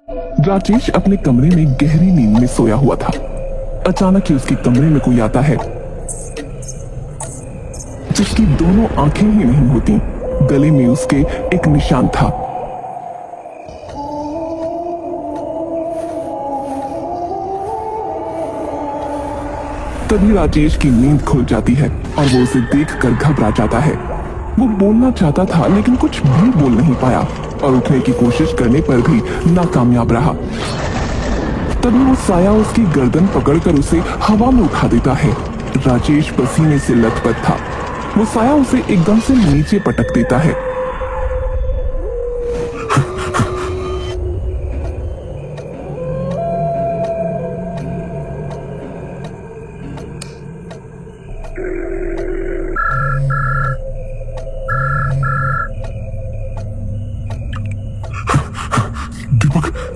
राजेश अपने कमरे में गहरी नींद में सोया हुआ था। अचानक ही उसके कमरे में कोई आता है जिसकी दोनों आंखें ही नहीं होती। गले में उसके एक निशान था। तभी राजेश की नींद खुल जाती है और वो उसे देखकर घबरा जाता है। वो बोलना चाहता था लेकिन कुछ भी बोल नहीं पाया और उठने की कोशिश करने पर भी नाकामयाब रहा। तभी वो साया उसकी गर्दन पकड़कर उसे हवा में उठा देता है। राजेश पसीने से लथपथ था। वो साया उसे एकदम से नीचे पटक देता है।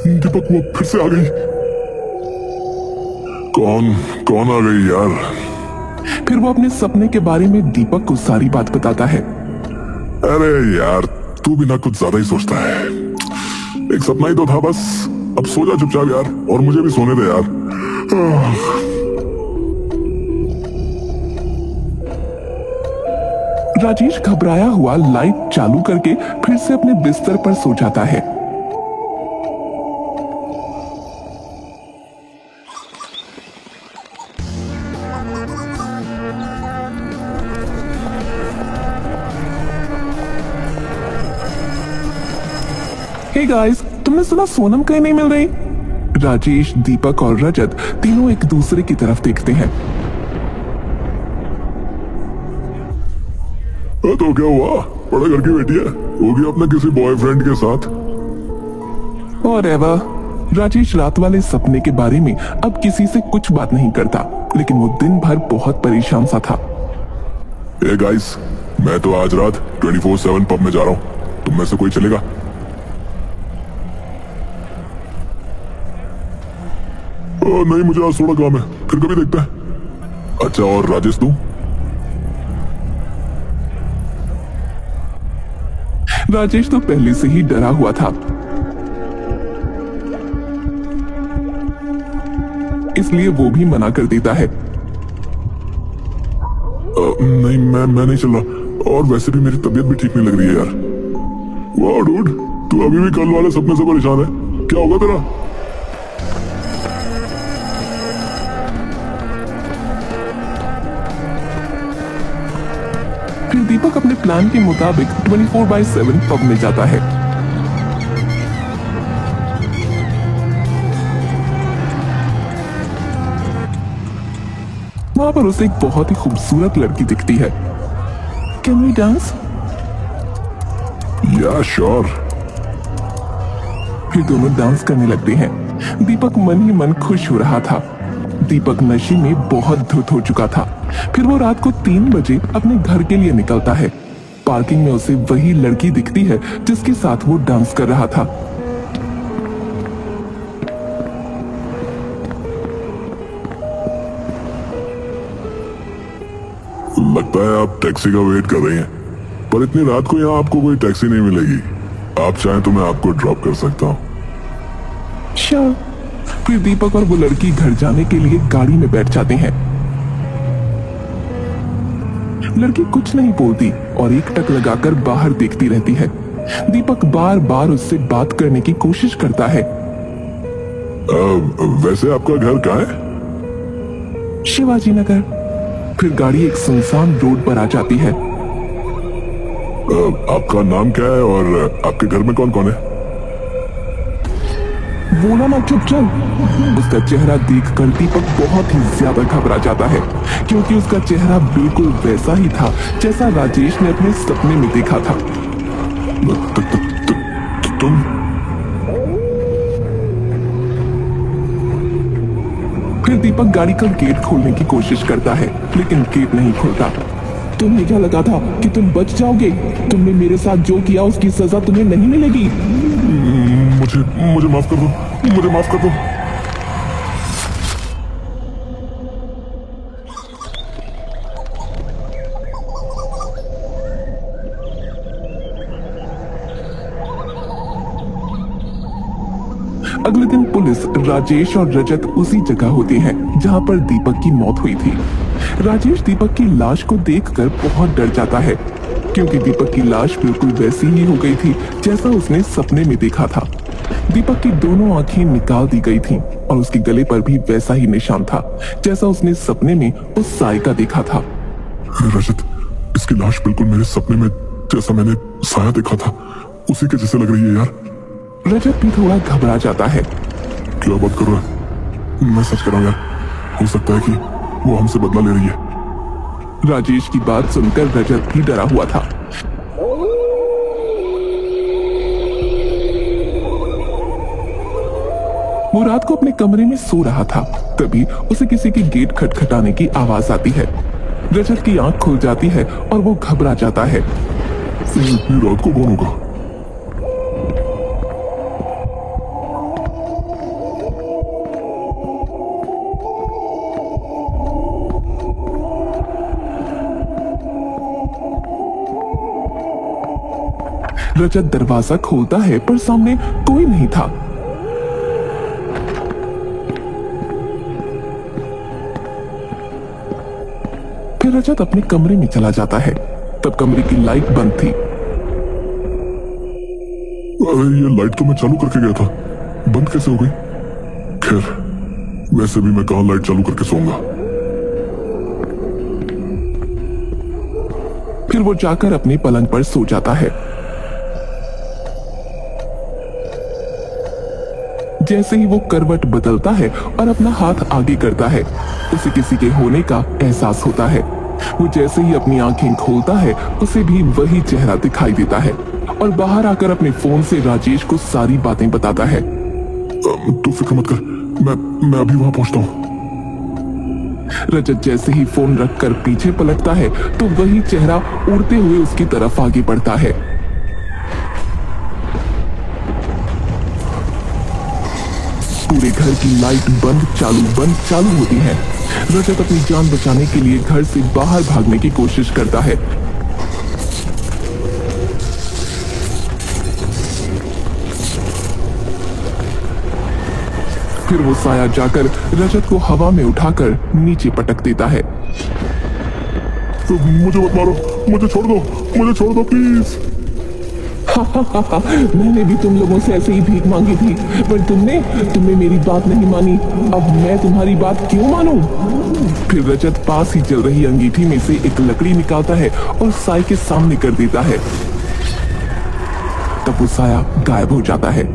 दीपक वो फिर से आ गई। कौन कौन आ गई यार? फिर वो अपने सपने के बारे में दीपक को सारी बात बताता है। अरे यार तू भी ना कुछ ज्यादा ही सोचता है। एक सपना ही तो था बस। अब सो जा चुपचाप यार, और मुझे भी सोने दे यार। राजेश घबराया हुआ लाइट चालू करके फिर से अपने बिस्तर पर सो जाता है। हे गाइस, तुमने सुना सोनम कहीं नहीं मिल रही? राजेश, दीपक और रजत तीनों एक दूसरे की तरफ देखते हैं। तो क्या हुआ? बड़ा घर की बेटी है, होगी अपने किसी बॉयफ्रेंड के साथ। और राजेश रात वाले सपने के बारे में अब किसी से कुछ बात नहीं करता, लेकिन वो दिन भर बहुत परेशान सा था। ए गाइस, मैं तो आज रात 24/7 पब में जा रहा हूँ। तुम में से कोई चलेगा? नहीं, मुझे आज थोड़ा काम है, फिर कभी देखते हैं। अच्छा, और राजेश तू? राजेश तो पहले से ही डरा हुआ था, इसलिए वो भी मना कर देता है। नहीं, मैं नहीं चल रहा, और वैसे भी मेरी तबीयत भी ठीक नहीं लग रही है यार। वाह डूड, तू अभी भी कल वाले सपने से परेशान है? क्या होगा तेरा? फिर दीपक अपने प्लान के मुताबिक 24/7 पब में जाता है। वहां पर उसे एक बहुत ही खूबसूरत लड़की दिखती है। Can we dance? Yeah sure. फिर दोनों डांस करने लगते हैं। दीपक मन ही मन खुश हो रहा था। दीपक नशे में बहुत धुत हो चुका था। फिर वो रात को 3 बजे अपने घर के लिए निकलता है। पार्किंग में उसे वही लड़की दिखती है जिसके साथ वो डांस कर रहा था। लगता है आप टैक्सी का वेट कर रही हैं, पर इतनी रात को यहाँ आपको कोई टैक्सी नहीं मिलेगी। आप चाहें तो मैं आपको ड्रॉप कर सकता हूँ। श्योर। फिर दीपक और वो लड़की घर जाने के लिए गाड़ी में बैठ जाते हैं। लड़की कुछ नहीं बोलती और एक टक लगाकर बाहर देखती रहती है। दीपक बार बार उससे बात करने की कोशिश करता है। वैसे आपका घर कहाँ है? शिवाजी नगर। फिर गाड़ी एक सुनसान रोड पर आ जाती है। आपका नाम क्या है और आपके घर में कौन कौन है? बोला ना, चुप चल। उसका चेहरा देखकर दीपक बहुत ही ज्यादा घबरा जाता है, क्योंकि उसका चेहरा बिल्कुल वैसा ही था जैसा राजेश ने अपने सपने में देखा था। तुम? फिर दीपक गाड़ी का गेट खोलने की कोशिश करता है, लेकिन गेट नहीं खुलता। तुम्हें क्या लगा था कि तुम बच जाओगे? तुमने मेरे साथ जो किया उसकी सजा तुम्हें नहीं मिलेगी। मुझे माफ कर दो, मुझे माफ कर दो। अगले दिन पुलिस, राजेश और रजत उसी जगह होते हैं जहां पर दीपक की मौत हुई थी। राजेश दीपक की लाश को देखकर बहुत डर जाता है, क्योंकि दीपक की लाश बिल्कुल वैसी ही हो गई थी जैसा उसने सपने में देखा था। दीपक की दोनों आंखें निकाल दी गई थीं और उसके गले पर भी वैसा ही निशान था जैसा उसने सपने में उस साय का देखा था। रजत, इसकी लाश बिल्कुल मेरे सपने में जैसा मैंने साया देखा था उसी के जैसे लग रही है यार। रजत भी थोड़ा घबरा जाता है। क्या बात कर रहा है? मैं सच कह रहा हूं यार, हो सकता है कि वो हमसे बदला ले रही है। राजेश की बात सुनकर रजत भी डरा हुआ था। वो रात को अपने कमरे में सो रहा था, तभी उसे किसी की गेट खटखटाने की आवाज आती है। रजत की आंख खुल जाती है और वो घबरा जाता है। इतनी रात को कौन होगा? रजत दरवाजा खोलता है पर सामने कोई नहीं था। फिर रजत अपने कमरे में चला जाता है। तब कमरे की लाइट बंद थी। अरे ये लाइट तो मैं चालू करके गया था, बंद कैसे हो गई? खैर, वैसे भी मैं कहां लाइट चालू करके सोऊंगा। फिर वो जाकर अपने पलंग पर सो जाता है। जैसे ही वो करवट बदलता है और अपना हाथ आगे करता है, उसे किसी के होने का एहसास होता है। वो जैसे ही अपनी आंखें खोलता है, उसे भी वही चेहरा दिखाई देता है और बाहर आकर अपने फोन से राजेश को सारी बातें बताता है। तू फिक्र मत कर, मैं अभी वहां पहुंचता हूं। रजत जैसे ही फोन रखकर पीछे पलटता है तो वही चेहरा उड़ते हुए उसकी तरफ आगे बढ़ता है। पूरे घर की लाइट बंद चालू होती है। रजत अपनी जान बचाने के लिए घर से बाहर भागने की कोशिश करता है। फिर वो साया जाकर रजत को हवा में उठाकर नीचे पटक देता है। तो मुझे मत मारो, मुझे छोड़ दो प्लीज। मैंने भी तुम लोगों से ऐसे ही भीख मांगी थी, पर तुमने मेरी बात नहीं मानी। अब मैं तुम्हारी बात क्यों मानूं? फिर रजत पास ही जल रही अंगीठी में से एक लकड़ी निकालता है और साय के सामने कर देता है। तब वो साया गायब हो जाता है।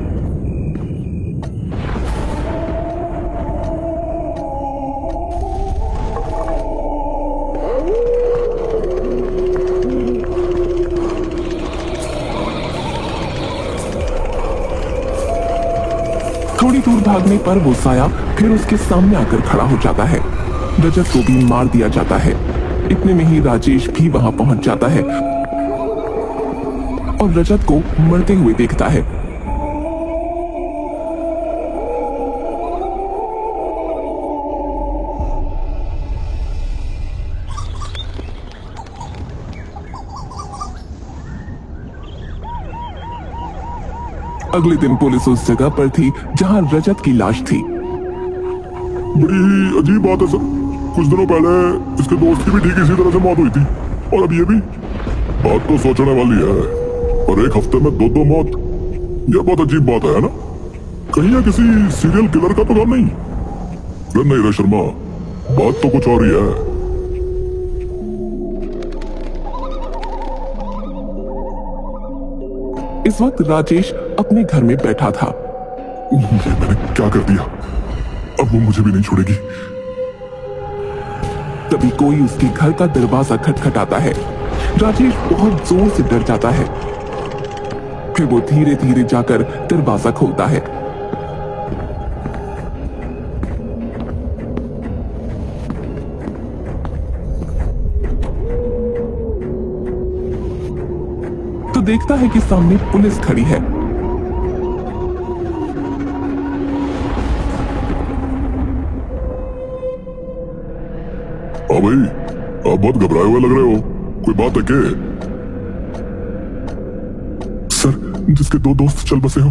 थोड़ी दूर भागने पर वो साया फिर उसके सामने आकर खड़ा हो जाता है। रजत को भी मार दिया जाता है। इतने में ही राजेश भी वहां पहुंच जाता है और रजत को मरते हुए देखता है। अगले दिन पुलिस उस जगह पर थी जहां रजत की लाश थी। बड़ी ही अजीब बात है सर, कुछ दिनों पहले इसके दोस्त की भी ठीक इसी तरह से मौत हुई थी और अब ये भी। बात तो सोचने वाली है, और एक हफ्ते में दो मौत, यह बहुत अजीब बात है ना? कहीं यह किसी सीरियल किलर का तो काम नहीं? फिर नहीं रे शर्मा, बात तो कुछ और ही है। इस वक्त राजेश अपने घर में बैठा था। ये मैंने क्या कर दिया? अब वो मुझे भी नहीं छोड़ेगी। तभी कोई उसके घर का दरवाजा खटखटाता है। राजेश बहुत जोर से डर जाता है। फिर वो धीरे धीरे जाकर दरवाजा खोलता है। तो देखता है कि सामने पुलिस खड़ी है। हाँ भाई, आप बहुत घबराए हुए लग रहे हो, कोई बात है क्या? सर, जिसके दो दोस्त चल बसे हो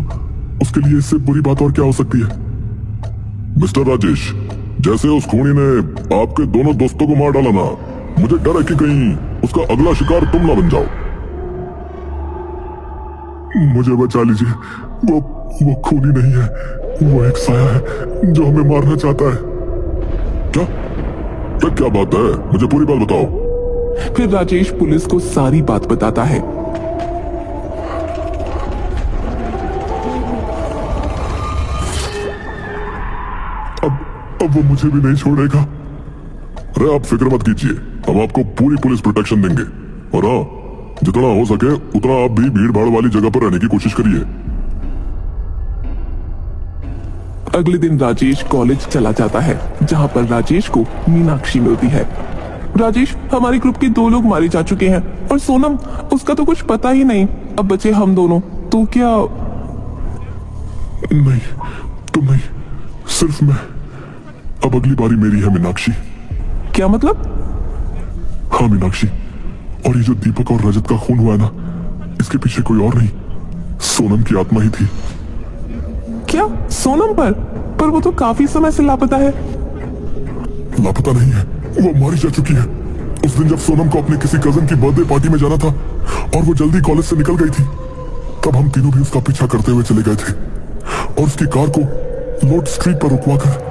उसके लिए इससे बुरी बात और क्या हो सकती है? मिस्टर राजेश, जैसे उस खूनी ने आपके दोनों दोस्तों को मार डाला ना, मुझे डर है कि कहीं उसका अगला शिकार तुम ना बन जाओ। मुझे बचा लीजिए, वो खूनी नहीं है, वो एक साया है जो हमें मारना चाहता है। क्या क्या बात है? मुझे पूरी बात बताओ। फिर राजेश पुलिस को सारी बात बताता है। अब वो मुझे भी नहीं छोड़ेगा। अरे आप फिक्र मत कीजिए, हम आपको पूरी पुलिस प्रोटेक्शन देंगे। और हाँ, जितना हो सके उतना आप भी भीड़ भाड़ वाली जगह पर रहने की कोशिश करिए। अगले दिन राजेश कॉलेज चला जाता है, जहां पर राजेश को मीनाक्षी मिलती है। राजेश, हमारे ग्रुप के 2 लोग मारे जा चुके हैं और सोनम, उसका तो कुछ पता ही नहीं। अब बचे हम दोनों, तो क्या? नहीं, तुम नहीं, सिर्फ मैं। अब अगली बारी मेरी है मीनाक्षी। क्या मतलब? हाँ मीनाक्षी, और ये जो दीपक और रजत का खून हुआ है ना, इसके पीछे कोई और नहीं, सोनम की आत्मा ही थी। क्या सोनम पर वो तो काफी समय से लापता है। लापता नहीं है, वो मारी जा चुकी है। उस दिन जब सोनम को अपने किसी कजन की बर्थडे पार्टी में जाना था और वो जल्दी कॉलेज से निकल गई थी, तब हम तीनों भी उसका पीछा करते हुए चले गए थे और उसकी कार को लोड स्ट्रीट पर रुकवाकर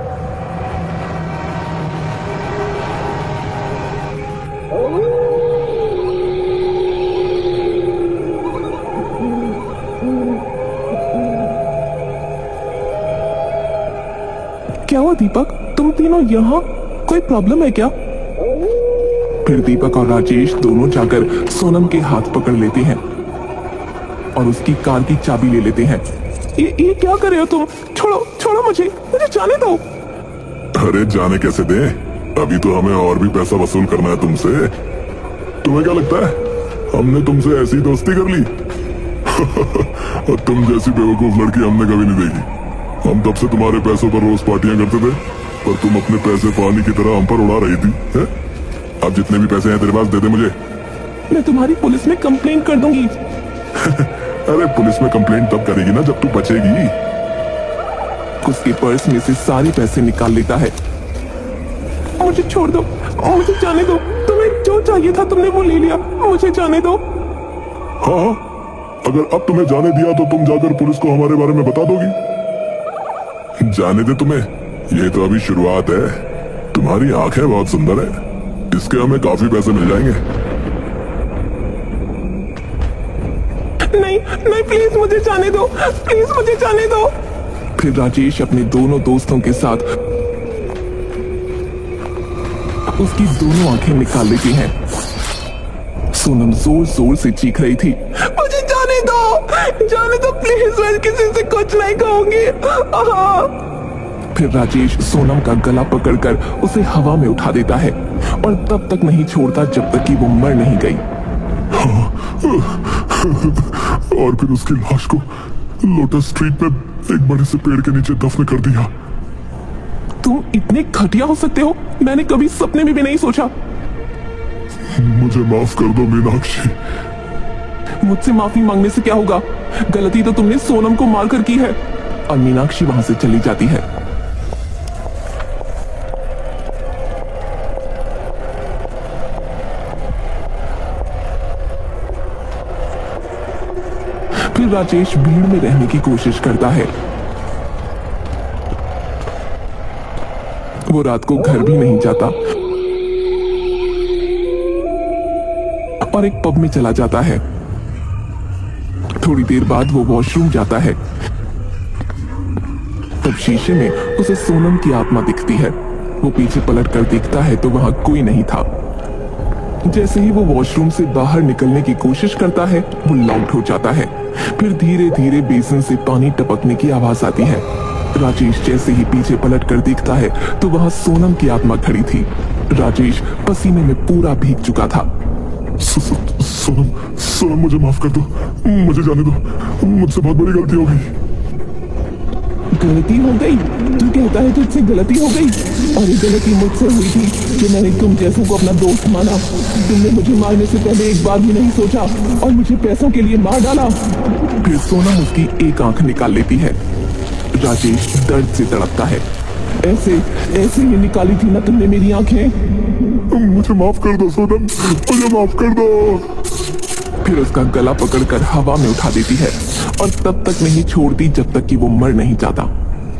क्या हुआ दीपक, तुम तीनों यहाँ? कोई प्रॉब्लम है क्या? फिर दीपक और राजेश दोनों जाकर सोनम के हाथ पकड़ लेते हैं और उसकी कार की चाबी ले लेते हैं। ये क्या कर रहे हो तुम? छोड़ो मुझे जाने दो। अरे जाने कैसे दे? अभी तो हमें और भी पैसा वसूल करना है तुमसे। तुम्हें क्या लगता है हमने तुमसे ऐसी दोस्ती कर ली? और तुम जैसी बेवकूफ लड़की हमने कभी नहीं देखी। हम तब से तुम्हारे पैसों पर रोज पार्टियां करते थे, पर तुम अपने पैसे पानी की तरह हम पर उड़ा रही थी, हैं? अब जितने भी पैसे हैं तेरे पास दे दे मुझे। मैं तुम्हारी पुलिस में कंप्लेन कर दूंगी। अरे पुलिस में कंप्लेंट तब करेगी ना जब तू बचेगी। उसके पर्स में से सारे पैसे निकाल लेता है। मुझे छोड़ दो, मुझे जाने दो। तुम्हें जो चाहिए था तुमने वो ले लिया, मुझे जाने दो। हाँ, अगर अब तुम्हें जाने दिया तो तुम जाकर पुलिस को हमारे बारे में बता दोगी। जाने दे तुम्हें, ये तो अभी शुरुआत है। तुम्हारी आंखें बहुत सुंदर है, इसके हमें काफी पैसे मिल जाएंगे। नहीं प्लीज मुझे जाने दो, प्लीज मुझे जाने दो। फिर राजेश अपने दोनों दोस्तों के साथ उसकी दोनों आंखें निकाल लेती हैं। सोनम जोर जोर से चीख रही थी, मुझे जाने दो प्लीज, मैं किसी से कुछ नहीं कहूंगी। फिर राजेश सोनम का गला पकड़कर उसे हवा में उठा देता है और तब तक नहीं छोड़ता जब तक कि वो मर नहीं गई। और फिर उसकी लाश को लोटस स्ट्रीट में एक बड़े से पेड़ के नीचे दफन कर दिया। तुम इतने घटिया हो सकते हो, मैंने कभी सपने में भी नहीं सोचा। मुझे माफ कर दो मीनाक्षी। मुझसे माफी मांगने से क्या होगा? गलती तो तुमने सोनम को मारकर की है। और मीनाक्षी वहां से चली जाती है। फिर राजेश भीड़ में रहने की कोशिश करता है। वो रात को घर भी नहीं जाता और एक पब में चला जाता है। थोड़ी देर बाद वो वॉशरूम जाता है, तब शीशे में उसे सोनम की आत्मा दिखती है। वो पीछे पलट कर देखता है तो वहां कोई नहीं था। जैसे ही वो वॉशरूम से बाहर निकलने की कोशिश करता है, वो लॉक हो जाता है। फिर धीरे धीरे बेसिन से पानी टपकने की आवाज आती है। राजेश जैसे ही पीछे पलट कर देखता है तो वहां सोनम की आत्मा खड़ी थी। राजेश पसीने में पूरा भीग चुका था। सोनम मुझे माफ कर दो, मुझे जाने दो, मुझसे बहुत बड़ी गलती हो गई। गलती हो गई? तू कहता है तुझसे गलती हो गई? और ये गलती मुझसे हुई थी कि मैंने तुम जैसों को अपना दोस्त माना। तुमने मुझे मारने से पहले एक बार भी नहीं सोचा और मुझे पैसों के लिए मार डाला। फिर सोनम उसकी एक आंख निकाल लेती है। राजेश दर्द से तड़पता है। ऐसे ऐसे ही निकाली थी ना तुमने मेरी आंखें? मुझे माफ कर दो सोनम, मुझे माफ कर दो। फिर उसका गला पकड़कर हवा में उठा देती है और तब तक नहीं छोड़ती जब तक कि वो मर नहीं जाता।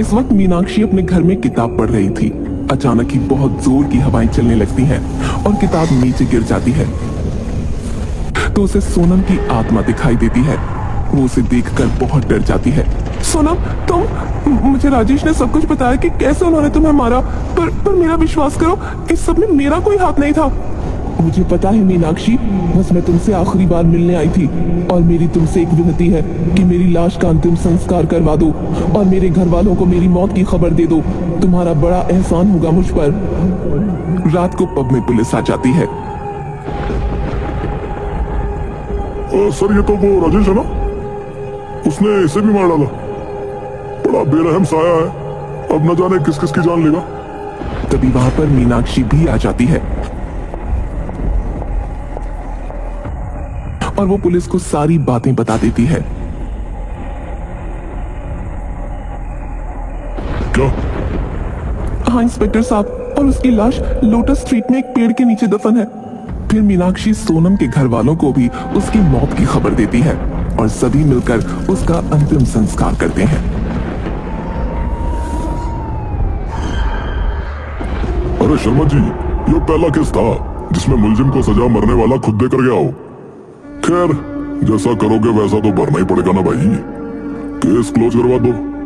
इस वक्त मीनाक्षी अपने घर में किताब पढ़ रही थी। अचानक ही बहुत जोर की हवाएं चलने लगती हैं और किताब नीचे गिर जाती है। तो उसे सोनम की आत्मा दिखाई देती है। वो उसे देखकर बहुत डर जाती है। सोनम, तुम, मुझे राजेश ने सब कुछ बताया कि कैसे उन्होंने तुम्हें मारा, पर मेरा विश्वास करो, इस सब में मेरा कोई हाथ नहीं था। मुझे पता है मीनाक्षी, बस मैं तुमसे आखिरी बार मिलने आई थी और मेरी तुमसे एक विनती है कि मेरी लाश का अंतिम संस्कार करवा दो और मेरे घर वालों को मेरी मौत की खबर दे दो। तुम्हारा बड़ा एहसान होगा मुझ पर। रात को पब में पुलिस आ जाती है। सर, ये तो वो राजेश है ना, उसने इसे भी मार डाला। बड़ा बेरहम साया है, अब न जाने किस किस की जान लेगा। तभी वहां पर मीनाक्षी भी आ जाती है और वो पुलिस को सारी बातें बता देती है। क्या? हाँ इंस्पेक्टर साहब, और उसकी लाश लोटस स्ट्रीट में एक पेड़ के नीचे दफन है। फिर मीनाक्षी सोनम के घर वालों को भी उसकी मौत की खबर देती है और सभी मिलकर उसका अंतिम संस्कार करते हैं। अरे शर्मा जी, ये पहला केस था जिसमें मुलजिम को सजा मरने वाला खुद देकर गया हो। खैर, जैसा करोगे वैसा तो भरना ही पड़ेगा ना भाई। केस क्लोज करवा दो।